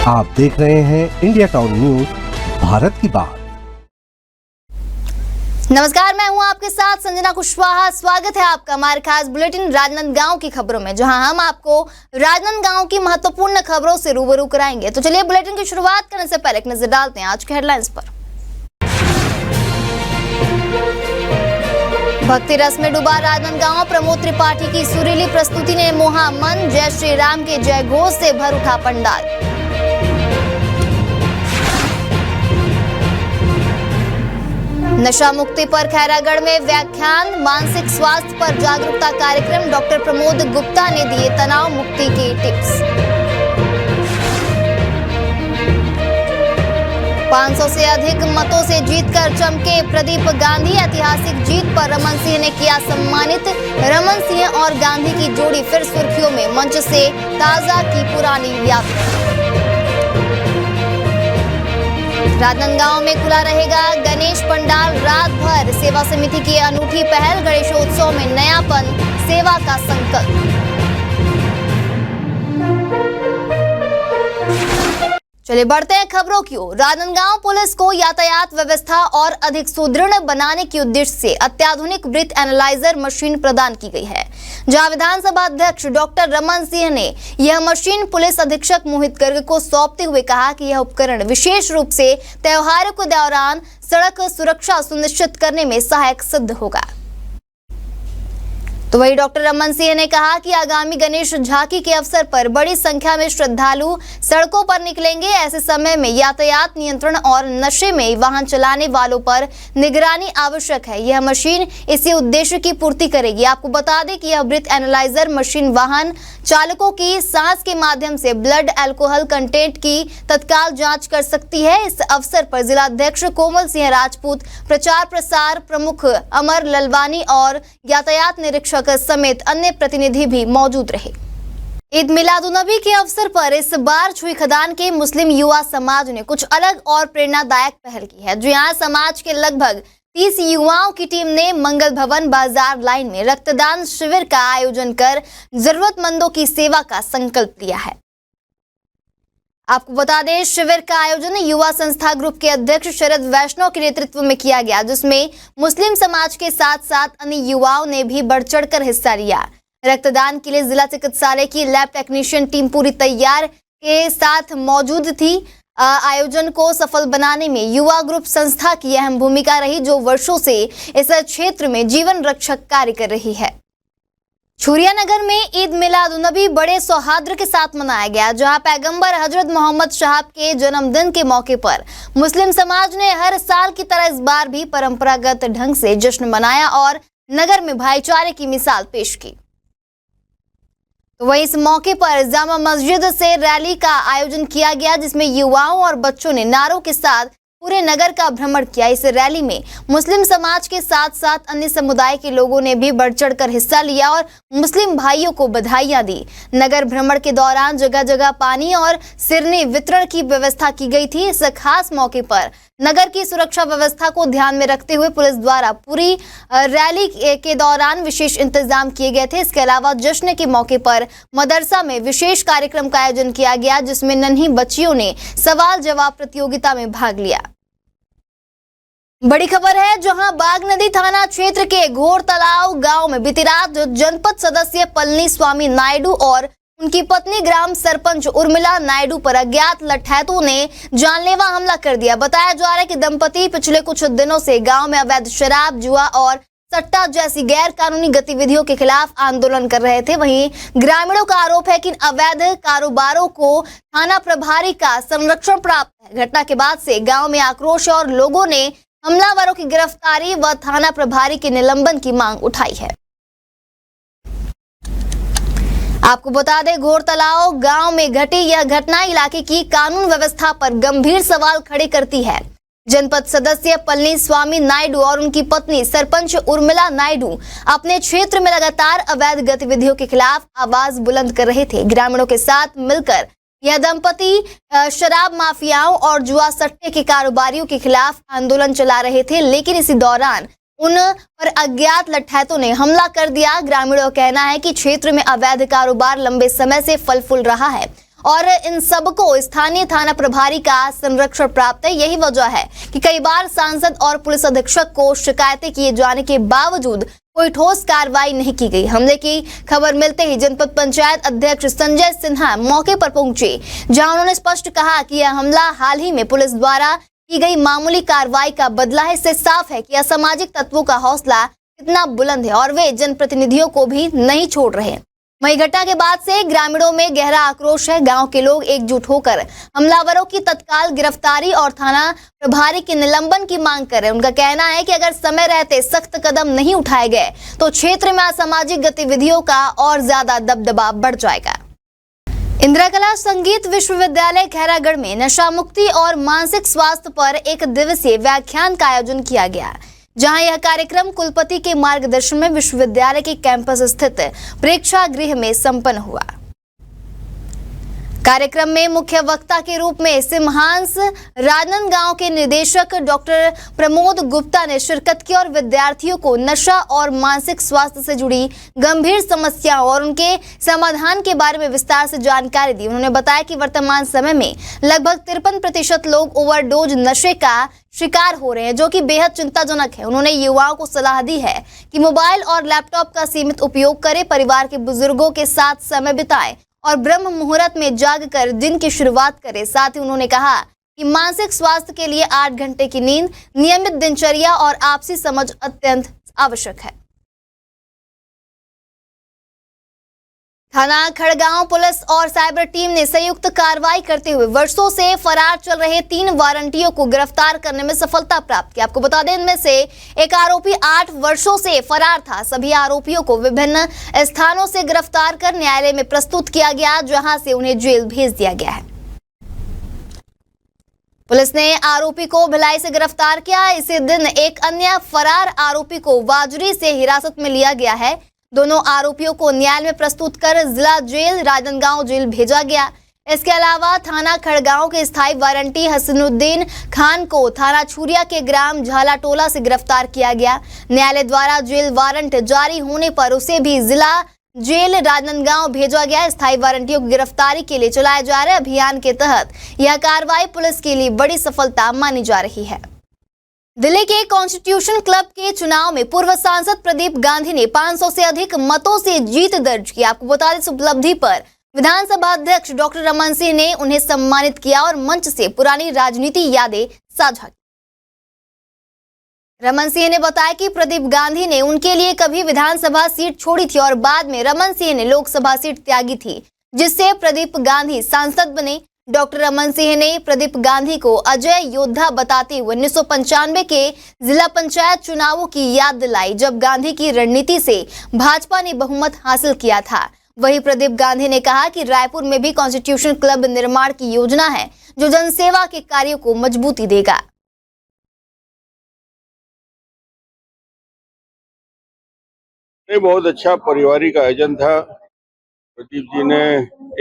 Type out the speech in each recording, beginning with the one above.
आप देख रहे हैं इंडिया टाउन न्यूज, भारत की बात। नमस्कार, मैं हूं आपके साथ संजना कुशवाहा। स्वागत है आपका हमारे खास बुलेटिन राजनांदगांव की खबरों में, जहां हम आपको राजनांदगांव की महत्वपूर्ण खबरों से रूबरू कराएंगे। तो चलिए बुलेटिन की शुरुआत करने से पहले एक नजर डालते हैं आज के हेडलाइंस पर। भक्ति रस में डूबा राजनांदगांव, प्रमोद त्रिपाठी की सुरीली प्रस्तुति ने मोहा मन, जय श्री राम के जय घोष से भर उठा पंडाल। नशा मुक्ति पर खैरागढ़ में व्याख्यान, मानसिक स्वास्थ्य पर जागरूकता कार्यक्रम, डॉक्टर प्रमोद गुप्ता ने दिए तनाव मुक्ति की टिप्स। 500 से अधिक मतों से जीतकर चमके प्रदीप गांधी, ऐतिहासिक जीत पर रमन सिंह ने किया सम्मानित। रमन सिंह और गांधी की जोड़ी फिर सुर्खियों में, मंच से ताजा की पुरानी याद। राजनांदगांव में खुला रहेगा गणेश पंडाल रात भर, सेवा समिति की अनूठी पहल, गणेशोत्सव में नयापन, सेवा का संकल्प। चलिए बढ़ते हैं खबरों की ओर। राजनांदगांव पुलिस को यातायात व्यवस्था और अधिक सुदृढ़ बनाने के उद्देश्य से अत्याधुनिक ब्रीथ एनालाइजर मशीन प्रदान की गई है, जहां विधानसभा अध्यक्ष डॉक्टर रमन सिंह ने यह मशीन पुलिस अधीक्षक मोहित गर्ग को सौंपते हुए कहा कि यह उपकरण विशेष रूप से त्योहारों के दौरान सड़क सुरक्षा सुनिश्चित करने में सहायक सिद्ध होगा। तो वही डॉक्टर रमन सिंह ने कहा कि आगामी गणेश झांकी के अवसर पर बड़ी संख्या में श्रद्धालु सड़कों पर निकलेंगे। ऐसे समय में यातायात नियंत्रण और नशे में वाहन चलाने वालों पर निगरानी आवश्यक है। यह मशीन इसी उद्देश्य की पूर्ति करेगी। आपको बता दें कि यह ब्रीथ एनालाइजर मशीन वाहन चालकों की सांस के माध्यम से ब्लड अल्कोहल कंटेंट की तत्काल जांच कर सकती है। इस अवसर पर जिलाध्यक्ष कोमल सिंह राजपूत, प्रचार प्रसार प्रमुख अमर ललवानी और यातायात निरीक्षक समेत अन्य प्रतिनिधि भी मौजूद रहे। ईद मिलादुन्नबी के अवसर पर इस बार छुई खदान के मुस्लिम युवा समाज ने कुछ अलग और प्रेरणादायक पहल की है। यहाँ समाज के लगभग 30 युवाओं की टीम ने मंगल भवन बाजार लाइन में रक्तदान शिविर का आयोजन कर जरूरतमंदों की सेवा का संकल्प लिया है। आपको बता दें, शिविर का आयोजन युवा संस्था ग्रुप के अध्यक्ष शरद वैष्णव के नेतृत्व में किया गया, जिसमें मुस्लिम समाज के साथ साथ अन्य युवाओं ने भी बढ़ चढ़कर हिस्सा लिया। रक्तदान के लिए जिला चिकित्सालय की लैब टेक्नीशियन टीम पूरी तैयार के साथ मौजूद थी। आयोजन को सफल बनाने में युवा ग्रुप संस्था की अहम भूमिका रही, जो वर्षों से इस क्षेत्र में जीवन रक्षक कार्य कर रही है। छुरिया नगर में ईद मिलादुन्नबी बड़े सौहार्द के साथ मनाया गया, जहां पैगंबर हजरत मोहम्मद साहब के जन्मदिन के मौके पर मुस्लिम समाज ने हर साल की तरह इस बार भी परंपरागत ढंग से जश्न मनाया और नगर में भाईचारे की मिसाल पेश की। तो वहीं इस मौके पर जामा मस्जिद से रैली का आयोजन किया गया, जिसमें युवाओं और बच्चों ने नारों के साथ पूरे नगर का भ्रमण किया। इस रैली में मुस्लिम समाज के साथ साथ अन्य समुदाय के लोगों ने भी बढ़ चढ़कर हिस्सा लिया और मुस्लिम भाइयों को बधाइयां दी। नगर भ्रमण के दौरान जगह जगह पानी और सिरनी वितरण की व्यवस्था की गई थी। इस खास मौके पर नगर की सुरक्षा व्यवस्था को ध्यान में रखते हुए पुलिस द्वारा पूरी रैली के दौरान विशेष इंतजाम किए गए थे। इसके अलावा जश्न के मौके पर मदरसा में विशेष कार्यक्रम का आयोजन किया गया, जिसमें नन्ही बच्चियों ने सवाल जवाब प्रतियोगिता में भाग लिया। बड़ी खबर है, जहां बागनदी थाना क्षेत्र के घोर तालाब गांव में बीती रात जनपद सदस्य पलनी स्वामी नायडू और उनकी पत्नी ग्राम सरपंच उर्मिला नायडू पर अज्ञात लठैतों ने जानलेवा हमला कर दिया। बताया जा रहा है कि दंपति पिछले कुछ दिनों से गांव में अवैध शराब, जुआ और सट्टा जैसी गैर कानूनी गतिविधियों के खिलाफ आंदोलन कर रहे थे। वहीं ग्रामीणों का आरोप है कि अवैध कारोबारों को थाना प्रभारी का संरक्षण प्राप्त है। घटना के बाद से गांव में आक्रोश और लोगों ने हमलावरों की गिरफ्तारी व थाना प्रभारी के निलंबन की मांग उठाई है। आपको बता दें, घोर तालाब गांव में घटी यह घटना इलाके की कानून व्यवस्था पर गंभीर सवाल खड़े करती है। जनपद सदस्य पलनी स्वामी नायडू और उनकी पत्नी सरपंच उर्मिला नायडू अपने क्षेत्र में लगातार अवैध गतिविधियों के खिलाफ आवाज बुलंद कर रहे थे। ग्रामीणों के साथ मिलकर यह दंपति शराब माफियाओं और जुआ सट्टे के कारोबारियों के खिलाफ आंदोलन चला रहे थे, लेकिन इसी दौरान उन पर अज्ञात लठैतों ने हमला कर दिया। ग्रामीणों का कहना है कि क्षेत्र में अवैध कारोबार लंबे समय से फल फूल रहा है और इन सबको स्थानीय थाना प्रभारी का संरक्षण प्राप्त है। यही वजह है कि कई बार सांसद और पुलिस अधीक्षक को शिकायतें किए जाने के बावजूद कोई ठोस कार्रवाई नहीं की गई। हमले की खबर मिलते ही जनपद पंचायत अध्यक्ष संजय सिन्हा मौके पर पहुंचे, जहां उन्होंने स्पष्ट कहा कि यह हमला हाल ही में पुलिस द्वारा की गई मामूली कार्रवाई का बदला है। इससे साफ है कि असामाजिक तत्वों का हौसला कितना बुलंद है और वे जनप्रतिनिधियों को भी नहीं छोड़ रहे। वहीं घटना के बाद से ग्रामीणों में गहरा आक्रोश है। गांव के लोग एकजुट होकर हमलावरों की तत्काल गिरफ्तारी और थाना प्रभारी के निलंबन की मांग कर रहे हैं। उनका कहना है कि अगर समय रहते सख्त कदम नहीं उठाए गए तो क्षेत्र में असामाजिक गतिविधियों का और ज्यादा दबदबा बढ़ जाएगा। इंदिरा कला संगीत विश्वविद्यालय खैरागढ़ में नशा मुक्ति और मानसिक स्वास्थ्य पर एक दिवसीय व्याख्यान का आयोजन किया गया, जहां यह कार्यक्रम कुलपति के मार्गदर्शन में विश्वविद्यालय के कैंपस स्थित प्रेक्षागृह में संपन्न हुआ। कार्यक्रम में मुख्य वक्ता के रूप में सिमहांस राजनांदगांव के निदेशक डॉक्टर प्रमोद गुप्ता ने शिरकत की और विद्यार्थियों को नशा और मानसिक स्वास्थ्य से जुड़ी गंभीर समस्याओं और उनके समाधान के बारे में विस्तार से जानकारी दी। उन्होंने बताया कि वर्तमान समय में लगभग 53% लोग ओवरडोज नशे का शिकार हो रहे हैं, जो कि बेहद चिंताजनक है। उन्होंने युवाओं को सलाह दी है कि मोबाइल और लैपटॉप का सीमित उपयोग करें, परिवार के बुजुर्गों के साथ समय बिताएं और ब्रह्म मुहूर्त में जागकर दिन की शुरुआत करें। साथ ही उन्होंने कहा कि मानसिक स्वास्थ्य के लिए 8 घंटे की नींद, नियमित दिनचर्या और आपसी समझ अत्यंत आवश्यक है। थाना खड़गांव पुलिस और साइबर टीम ने संयुक्त कार्रवाई करते हुए वर्षों से फरार चल रहे 3 वारंटियों को गिरफ्तार करने में सफलता प्राप्त की। आपको बता दें, इनमें से एक आरोपी 8 वर्षों से फरार था। सभी आरोपियों को विभिन्न स्थानों से गिरफ्तार कर न्यायालय में प्रस्तुत किया गया, जहां से उन्हें जेल भेज दिया गया है। पुलिस ने आरोपी को भिलाई से गिरफ्तार किया। इसी दिन एक अन्य फरार आरोपी को वाजरी से हिरासत में लिया गया है। दोनों आरोपियों को न्यायालय में प्रस्तुत कर जिला जेल राजनांदगांव जेल भेजा गया। इसके अलावा थाना खड़गांव के स्थायी वारंटी हसनुद्दीन खान को थाना छुरिया के ग्राम झालाटोला से गिरफ्तार किया गया। न्यायालय द्वारा जेल वारंट जारी होने पर उसे भी जिला जेल राजनांदगांव भेजा गया। स्थायी वारंटियों की गिरफ्तारी के लिए चलाए जा रहे अभियान के तहत यह कार्रवाई पुलिस के लिए बड़ी सफलता मानी जा रही है। दिल्ली के कॉन्स्टिट्यूशन क्लब के चुनाव में पूर्व सांसद प्रदीप गांधी ने 500 से अधिक मतों से जीत दर्ज की। आपको बता दें, इस उपलब्धि पर विधानसभा अध्यक्ष डॉक्टर रमन सिंह ने उन्हें सम्मानित किया और मंच से पुरानी राजनीति यादें साझा की। रमन सिंह ने बताया कि प्रदीप गांधी ने उनके लिए कभी विधानसभा सीट छोड़ी थी और बाद में रमन सिंह ने लोकसभा सीट त्यागी थी, जिससे प्रदीप गांधी सांसद बने। डॉक्टर रमन सिंह ने प्रदीप गांधी को अजय योद्धा बताते हुए 1995 के जिला पंचायत चुनावों की याद दिलाई, जब गांधी की रणनीति से भाजपा ने बहुमत हासिल किया था। वहीं प्रदीप गांधी ने कहा कि रायपुर में भी कॉन्स्टिट्यूशन क्लब निर्माण की योजना है, जो जनसेवा के कार्यों को मजबूती देगा। बहुत अच्छा पारिवारिक आयोजन था। प्रदीप जी ने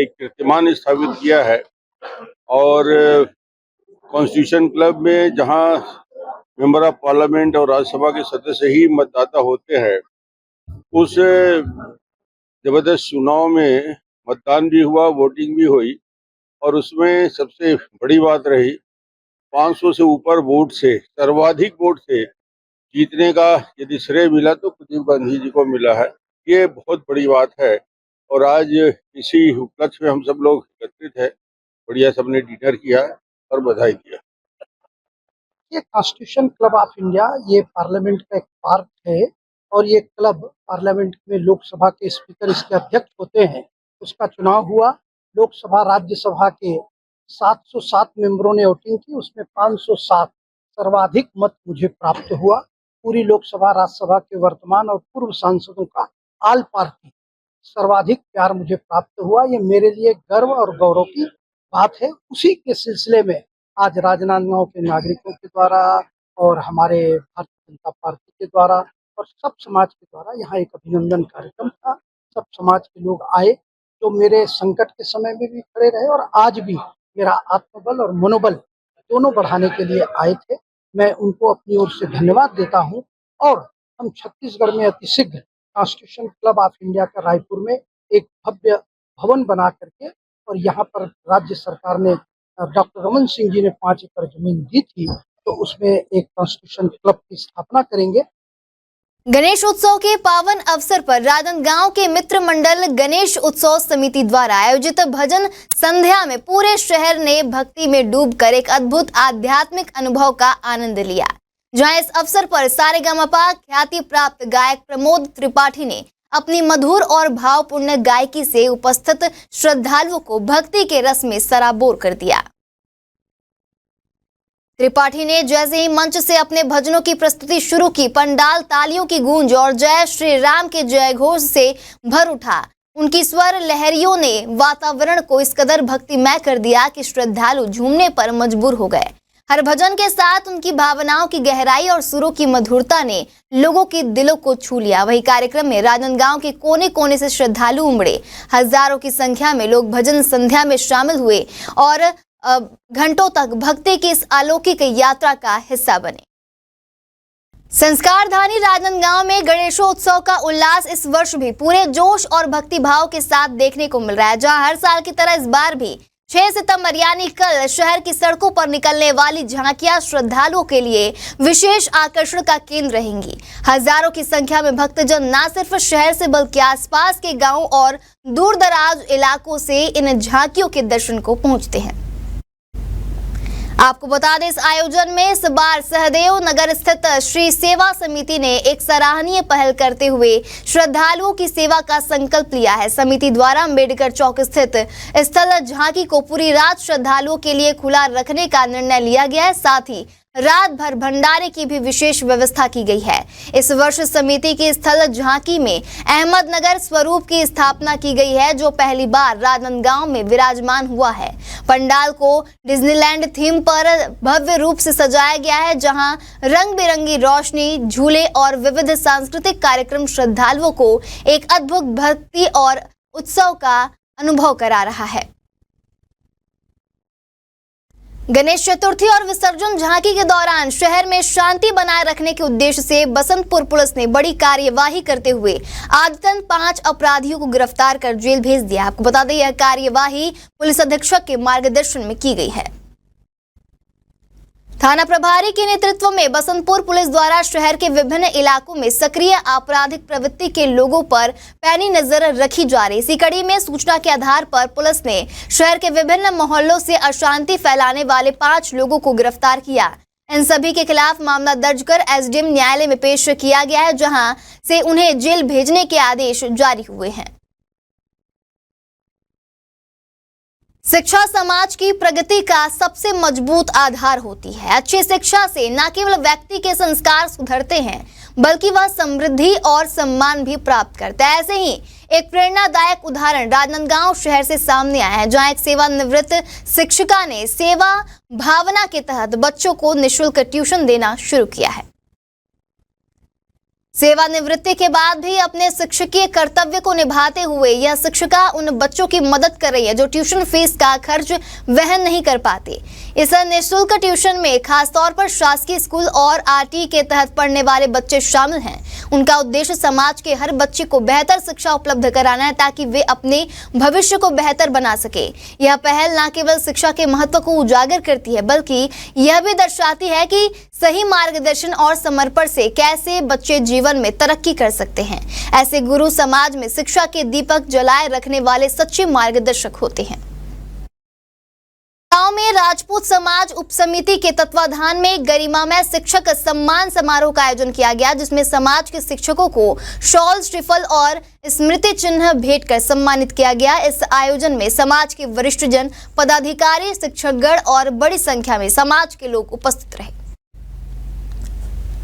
एक कीर्तिमान स्थापित किया है और कॉन्स्टिट्यूशन क्लब में जहां मेंबर ऑफ पार्लियामेंट और राज्यसभा के सदस्य ही मतदाता होते हैं, उस जबरदस्त चुनाव में मतदान भी हुआ, वोटिंग भी हुई और उसमें सबसे बड़ी बात रही 500 से ऊपर वोट से, सर्वाधिक वोट से जीतने का यदि श्रेय मिला तो प्रदीप गांधी जी को मिला है। ये बहुत बड़ी बात है और आज इसी उपलक्ष्य में हम सब लोग एकत्रित है। बढ़िया सबने डिनर किया और बधाई दिया। ये कॉन्स्टिट्यूशन क्लब ऑफ इंडिया ये पार्लियामेंट का एक पार्ट है और ये क्लब पार्लियामेंट में लोकसभा के स्पीकर इसके अध्यक्ष होते हैं। उसका चुनाव हुआ, लोकसभा राज्यसभा के 707 मेंबरों ने वोटिंग की, उसमें 507 सर्वाधिक मत मुझे प्राप्त हुआ। पूरी लोकसभा राज्यसभा के वर्तमान और पूर्व सांसदों का ऑल पार्टी सर्वाधिक प्यार मुझे प्राप्त हुआ। ये मेरे लिए गर्व और गौरव की बात है। उसी के सिलसिले में आज राजनांदगांव के नागरिकों के द्वारा और हमारे भारतीय जनता पार्टी के द्वारा और सब समाज के द्वारा यहाँ एक अभिनंदन कार्यक्रम था। सब समाज के लोग आए जो मेरे संकट के समय में भी खड़े रहे और आज भी मेरा आत्मबल और मनोबल दोनों बढ़ाने के लिए आए थे। मैं उनको अपनी ओर से धन्यवाद देता हूँ और हम छत्तीसगढ़ में अतिशीघ्र कॉन्स्टिट्यूशन क्लब ऑफ इंडिया का रायपुर में एक भव्य भवन बना करके और यहाँ पर राज्य सरकार ने डॉक्टर रमन सिंह जी ने 5 एकड़ जमीन दी थी, तो उसमें एक कॉन्स्टिट्यूशन क्लब की स्थापना करेंगे। गणेश उत्सव के पावन अवसर पर राजनांदगांव के मित्र मंडल गणेश उत्सव समिति द्वारा आयोजित भजन संध्या में पूरे शहर ने भक्ति में डूबकर एक अद्भुत आध्यात्मिक अनुभव का आनंद लिया, जहां इस अवसर पर सारेगामापा ख्याति प्राप्त गायक प्रमोद त्रिपाठी ने अपनी मधुर और भावपूर्ण गायकी से उपस्थित श्रद्धालुओं को भक्ति के रस में सराबोर कर दिया। त्रिपाठी ने जैसे ही मंच से अपने भजनों की प्रस्तुति शुरू की, पंडाल तालियों की गूंज और जय श्री राम के जय घोष से भर उठा। उनकी स्वर लहरियों ने वातावरण को इस कदर भक्तिमय कर दिया कि श्रद्धालु झूमने पर मजबूर हो गए। हर भजन के साथ उनकी भावनाओं की गहराई और सुरों की मधुरता ने लोगों के दिलों को छू लिया। वही कार्यक्रम में राजनांदगांव के कोने कोने से श्रद्धालु उमड़े। हजारों की संख्या में लोग भजन संध्या में शामिल हुए और घंटों तक भक्ति की इस अलौकिक यात्रा का हिस्सा बने। संस्कारधानी राजनांदगांव में गणेशोत्सव का उल्लास इस वर्ष भी पूरे जोश और भक्ति भाव के साथ देखने को मिल रहा है, जहां हर साल की तरह इस बार भी 6 सितंबर यानी कल शहर की सड़कों पर निकलने वाली झांकियां श्रद्धालुओं के लिए विशेष आकर्षण का केंद्र रहेंगी। हजारों की संख्या में भक्तजन न सिर्फ शहर से बल्कि आसपास के गांवों और दूर दराज इलाकों से इन झांकियों के दर्शन को पहुंचते हैं। आपको बता दें, इस आयोजन में इस बार सहदेव नगर स्थित श्री सेवा समिति ने एक सराहनीय पहल करते हुए श्रद्धालुओं की सेवा का संकल्प लिया है। समिति द्वारा अम्बेडकर चौक स्थित स्थल झांकी को पूरी रात श्रद्धालुओं के लिए खुला रखने का निर्णय लिया गया है। साथ ही रात भर भंडारे की भी विशेष व्यवस्था की गई है। इस वर्ष समिति की स्थल झांकी में अहमदनगर स्वरूप की स्थापना की गई है, जो पहली बार राजनांदगांव में विराजमान हुआ है। पंडाल को डिज्नीलैंड थीम पर भव्य रूप से सजाया गया है, जहां रंग बिरंगी रोशनी, झूले और विविध सांस्कृतिक कार्यक्रम श्रद्धालुओं को एक अद्भुत भक्ति और उत्सव का अनुभव करा रहा है। गणेश चतुर्थी और विसर्जन झांकी के दौरान शहर में शांति बनाए रखने के उद्देश्य से बसंतपुर पुलिस ने बड़ी कार्यवाही करते हुए आदतन 5 अपराधियों को गिरफ्तार कर जेल भेज दिया। आपको बता दें, यह कार्यवाही पुलिस अधीक्षक के मार्गदर्शन में की गई है। थाना प्रभारी के नेतृत्व में बसंतपुर पुलिस द्वारा शहर के विभिन्न इलाकों में सक्रिय आपराधिक प्रवृत्ति के लोगों पर पैनी नजर रखी जा रही। इसी कड़ी में सूचना के आधार पर पुलिस ने शहर के विभिन्न मोहल्लों से अशांति फैलाने वाले 5 लोगों को गिरफ्तार किया। इन सभी के खिलाफ मामला दर्ज कर एसडीएम न्यायालय में पेश किया गया है, जहां से उन्हें जेल भेजने के आदेश जारी हुए हैं। शिक्षा समाज की प्रगति का सबसे मजबूत आधार होती है। अच्छी शिक्षा से न केवल व्यक्ति के संस्कार सुधरते हैं, बल्कि वह समृद्धि और सम्मान भी प्राप्त करता है। ऐसे ही एक प्रेरणादायक उदाहरण राजनांदगांव शहर से सामने आया है, जहां एक सेवानिवृत्त शिक्षिका ने सेवा भावना के तहत बच्चों को निःशुल्क ट्यूशन देना शुरू किया है। सेवानिवृत्ति के बाद भी अपने शिक्षकीय कर्तव्य को निभाते हुए यह शिक्षिका उन बच्चों की मदद कर रही है जो ट्यूशन फीस का खर्च वहन नहीं कर पाते। इस निःशुल्क ट्यूशन में खासतौर पर शासकीय स्कूल और आरटी के तहत पढ़ने वाले बच्चे शामिल हैं। उनका उद्देश्य समाज के हर बच्चे को बेहतर शिक्षा उपलब्ध कराना है, ताकि वे अपने भविष्य को बेहतर बना सके। यह पहल न केवल शिक्षा के महत्व को उजागर करती है, बल्कि यह भी दर्शाती है कि सही मार्गदर्शन और समर्पण से कैसे बच्चे जीवन में तरक्की कर सकते हैं। ऐसे गुरु समाज में शिक्षा के दीपक जलाए रखने वाले सच्चे मार्गदर्शक होते हैं। गांव में राजपूत समाज उप समिति के तत्वाधान में गरिमामय शिक्षक सम्मान समारोह का आयोजन किया गया, जिसमें समाज के शिक्षकों को शॉल, श्रीफल और स्मृति चिन्ह भेंट कर सम्मानित किया गया। इस आयोजन में समाज के वरिष्ठ जन, पदाधिकारी, शिक्षकगण और बड़ी संख्या में समाज के लोग उपस्थित रहे।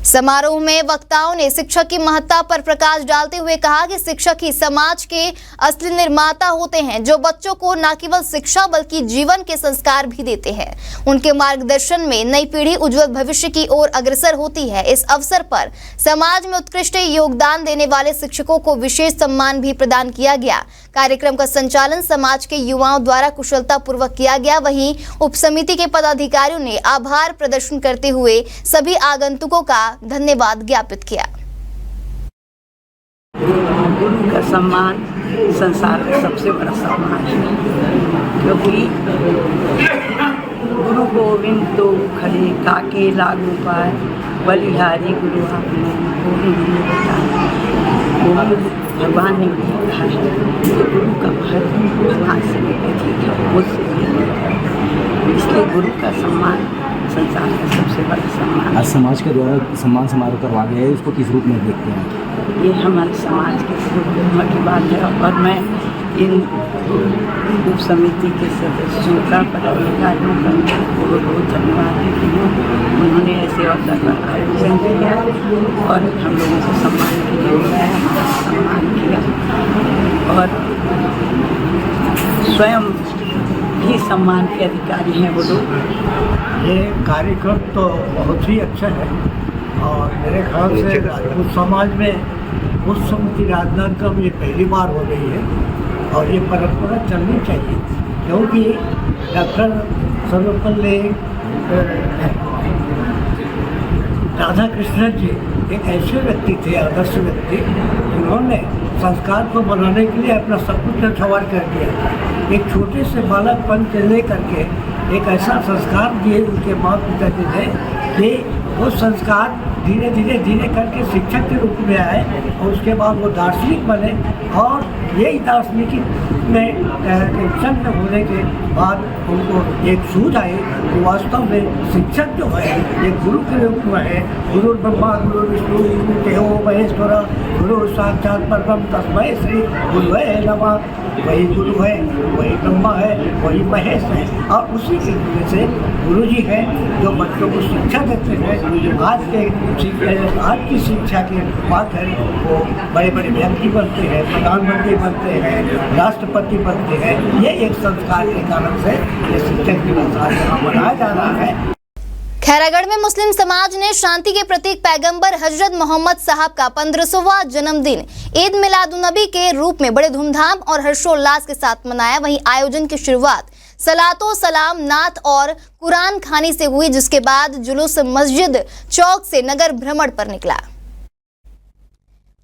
समारोह में वक्ताओं ने शिक्षक की महत्ता पर प्रकाश डालते हुए कहा कि शिक्षक ही समाज के असली निर्माता होते हैं, जो बच्चों को न केवल शिक्षा बल्कि जीवन के संस्कार भी देते हैं। उनके मार्गदर्शन में नई पीढ़ी उज्जवल भविष्य की ओर अग्रसर होती है। इस अवसर पर समाज में उत्कृष्ट योगदान देने वाले शिक्षकों को विशेष सम्मान भी प्रदान किया गया। कार्यक्रम का संचालन समाज के युवाओं द्वारा कुशलता पूर्वक किया गया। वहीं उप समिति के पदाधिकारियों ने आभार प्रदर्शन करते हुए सभी आगंतुकों का धन्यवाद ज्ञापित किया। गुरु का सम्मान संसार का सबसे बड़ा सम्मान है, क्योंकि गुरु गोविंद तो खड़े काके लागू पाए, बलिहारी गुरु आपने गोविंद ने बताया। गोविंद भगवान ने भी कहा है कि गुरु का महत्व भगवान से भी अधिक है, मुझसे भी अधिक है। इसलिए गुरु का सम्मान संसार का सबसे बड़ा सम्मान। आज समाज के द्वारा सम्मान समारोह करवा गया है, इसको किस रूप में देखते हैं? ये हमारे समाज के गुरुमा की बात है और मैं इन उप समिति के सदस्यों का पदाधिकारियों का बहुत बहुत धन्यवाद देती हूँ। उन्होंने ऐसे अवसर पर आयोजन किया और हम लोगों को सम्मान के लिए बुलाया, सम्मान किया और स्वयं भी सम्मान के अधिकारी हैं वो लोग। ये कार्यक्रम तो बहुत ही अच्छा है और मेरे ख्याल से राजपूत समाज में उस समिति राजनांदगांव ये पहली बार हो रही है और ये परंपरा चलनी चाहिए, क्योंकि डॉक्टर सर्वपल्ली राधा कृष्णन जी एक ऐसे व्यक्ति थे, आदर्श व्यक्ति, जिन्होंने संस्कार को बनाने के लिए अपना सब कुछ न्यौछावर कर दिया। एक छोटे से बालकपन से लेकर के एक ऐसा संस्कार दिए उनके माता पिता जी ने कि वो संस्कार धीरे धीरे करके शिक्षक के रूप में आए और उसके बाद वो दार्शनिक बने और यही दार्शनिक में संत होने के बाद उनको एक सूझ आई कि वास्तव में शिक्षक जो है ये गुरु के रूप में है। गुरु ब्रह्मा गुरु विष्णु गुरु देवो महेश्वर गुरु साक्षात परब्रह्म तस्मै श्री गुरुवे नमः। वही गुरु है, वही ब्रह्मा है, वही महेश है और उसी के वजह से गुरु जी हैं जो बच्चों को शिक्षा देते हैं। आज की शिक्षा के बात है वो बड़े बड़े व्यक्ति बनते हैं, प्रधानमंत्री बनते हैं, राष्ट्रपति बनते हैं। ये एक संस्कार के कारण से ये शिक्षक दिवस आज यहाँ मनाया जा रहा है। खैरागढ़ में मुस्लिम समाज ने शांति के प्रतीक पैगंबर हजरत मोहम्मद साहब का 1500वां जन्मदिन ईद मिलादुन्नबी के रूप में बड़े धूमधाम और हर्षोल्लास के साथ मनाया। वहीं आयोजन की शुरुआत सलातो सलाम नात और कुरान खानी से हुई, जिसके बाद जुलूस मस्जिद चौक से नगर भ्रमण पर निकला।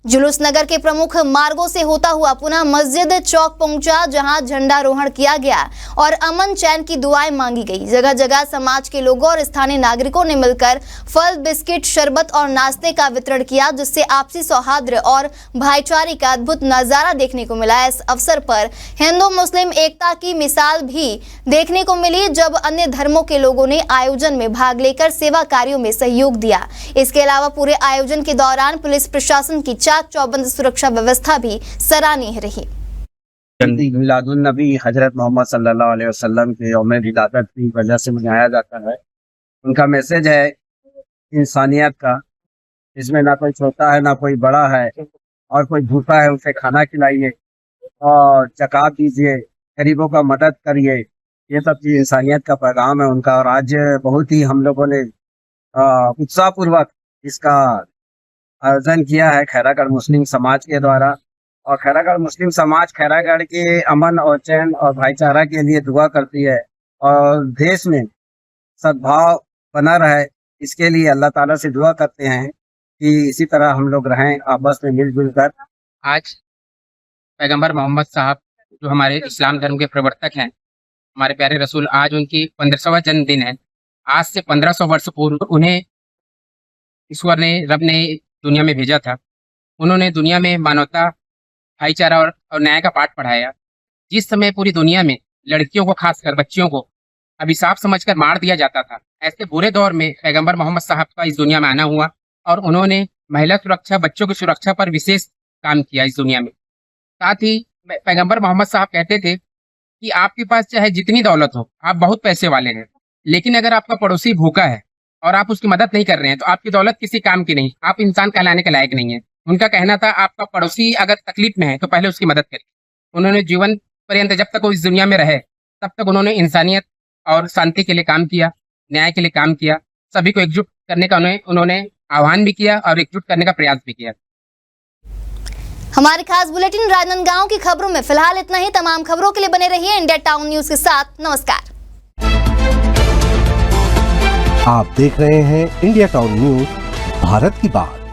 जुलूस नगर के प्रमुख मार्गों से होता हुआ पुनः मस्जिद चौक पहुंचा, जहां झंडारोहण किया गया और अमन चैन की दुआएं मांगी गई। जगह जगह समाज के लोगों और स्थानीय नागरिकों ने मिलकर फल, बिस्किट, शरबत और नाश्ते का वितरण किया, जिससे आपसी सौहार्द और भाईचारे का अद्भुत नजारा देखने को मिला। इस अवसर पर हिंदू मुस्लिम एकता की मिसाल भी देखने को मिली, जब अन्य धर्मों के लोगों ने आयोजन में भाग लेकर सेवा कार्यों में सहयोग दिया। इसके अलावा पूरे आयोजन के दौरान पुलिस प्रशासन की चौबंद सुरक्षा व्यवस्था भी सराहनीय रही। मिलादुन्नबी हजरत मोहम्मद सल्लल्लाहु अलैहि वसल्लम के यौम विलादत की वजह से मनाया जाता है। उनका मैसेज है इंसानियत का, इसमें ना कोई छोटा है ना कोई बड़ा है और कोई भूखा है उसे खाना खिलाइए और ज़कात दीजिए, गरीबों का मदद करिए। ये सब चीज़ इंसानियत का पैगाम है उनका। और आज बहुत ही हम लोगों ने उत्साहपूर्वक इसका आयोजन किया है खैरागढ़ मुस्लिम समाज के द्वारा। और खैरागढ़ मुस्लिम समाज खैरागढ़ के अमन और चैन और भाईचारा के लिए दुआ करती है और देश में सद्भाव बना रहे, इसके लिए अल्लाह ताला से दुआ करते हैं कि इसी तरह हम लोग रहें आपस में मिलजुल कर। आज पैगंबर मोहम्मद साहब जो हमारे इस्लाम धर्म के प्रवर्तक हैं, हमारे प्यारे रसूल, आज उनकी 1500वां जन्मदिन है। आज से 1500 वर्ष पूर्व उन्हें ईश्वर ने, रब ने दुनिया में भेजा था। उन्होंने दुनिया में मानवता, भाईचारा और न्याय का पाठ पढ़ाया। जिस समय पूरी दुनिया में लड़कियों को, खासकर बच्चियों को अभिशाप समझकर मार दिया जाता था, ऐसे बुरे दौर में पैगंबर मोहम्मद साहब का इस दुनिया में आना हुआ और उन्होंने महिला सुरक्षा, बच्चों की सुरक्षा पर विशेष काम किया इस दुनिया में। साथ ही पैगंबर मोहम्मद साहब कहते थे कि आपके पास चाहे जितनी दौलत हो, आप बहुत पैसे वाले हैं, लेकिन अगर आपका पड़ोसी भूखा है और आप उसकी मदद नहीं कर रहे हैं तो आपकी दौलत किसी काम की नहीं, आप इंसान कहलाने के लायक नहीं है। उनका कहना था आपका पड़ोसी अगर तकलीफ में है तो पहले उसकी मदद करें। उन्होंने जीवन पर्यंत, जब तक वो इस दुनिया में रहे, तब तक उन्होंने इंसानियत और शांति के लिए काम किया, न्याय के लिए काम किया, सभी को एकजुट करने का उन्होंने आह्वान भी किया और एकजुट करने का प्रयास भी किया। हमारे खास बुलेटिन राजनांदगांव की खबरों में फिलहाल इतना ही। तमाम खबरों के लिए बने रहिए इंडिया टाउन न्यूज के साथ। नमस्कार। आप देख रहे हैं इंडिया टाउन न्यूज, भारत की बात।